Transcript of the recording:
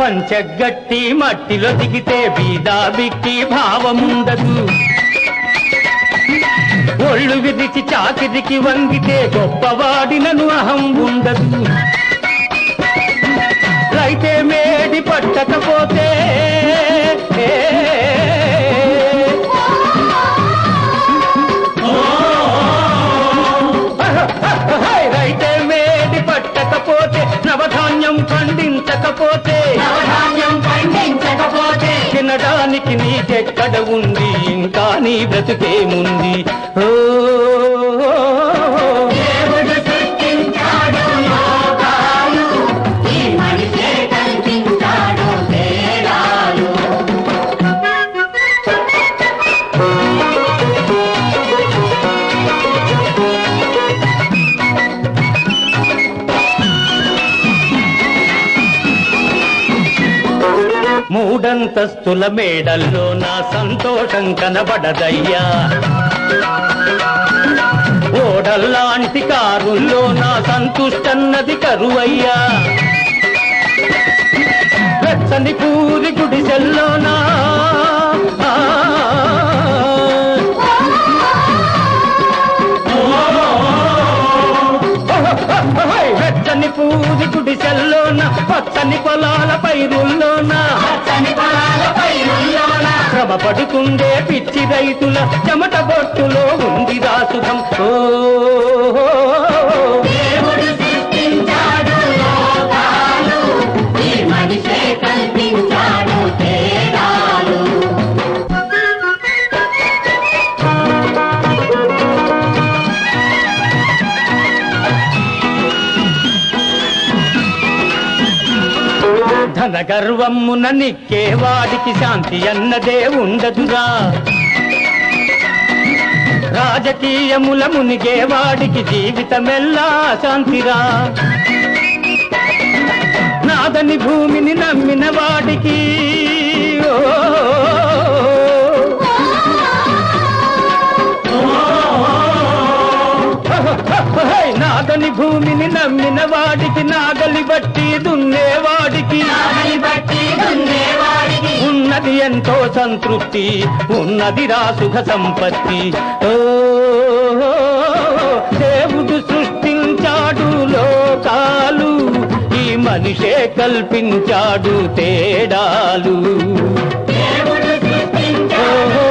పంచగట్టి మట్టిలో దిగితే బీదా బిక్కి భావముండదు. ఒళ్ళు విరిచి చాకిరికి వంగితే గొప్పవాడినను అహం ఉండదు. రైతే మేడి పట్టకపోతే రైతే మేడి పట్టకపోతే నవధాన్యం పండించకపోతే తినడానికి నీకెక్కడ ఉంది, ఇంకా నీ బ్రతుకేముంది? ఓ మూడంతస్తుల మేడల్లో నా సంతోషం కనబడదయ్యా. ఓడల్లాంటి కారుల్లో నా సంతుష్టన్నది కరువయ్యా. వెచ్చని పూరి గుడిసెల్లోనా వెచ్చని పూరి గుడిసెల్లోన పచ్చని పొలాల పైరుల్లోన శ్రమ పడుతుండే పిచ్చి రైతుల చెమట బొట్టులో ఉంది రాసుఖం. ఓ దేవుడు సృష్టించాడు లోకాలు, ఈ మనిషే కల్పించాడు తేడాలు. ధన గర్వమ్మున నిక్కేవాడికి శాంతి అన్నదే ఉండదురా. రాజకీయముల మునిగేవాడికి జీవితమెల్లా శాంతిరా. నాదని భూమిని నమ్మిన వాడికి నాదని భూమిని నమ్మిన వాడికి నాగలి బట్టి దున్నేవాడికి ఉన్నది ఎంతో సంతృప్తి, ఉన్నది రాసుఖ సంపత్తి. ఓ దేవుడు సృష్టించాడు లోకాలు, ఈ మనిషే కల్పించాడు తేడాలు. దేవుడు సృష్టించాడు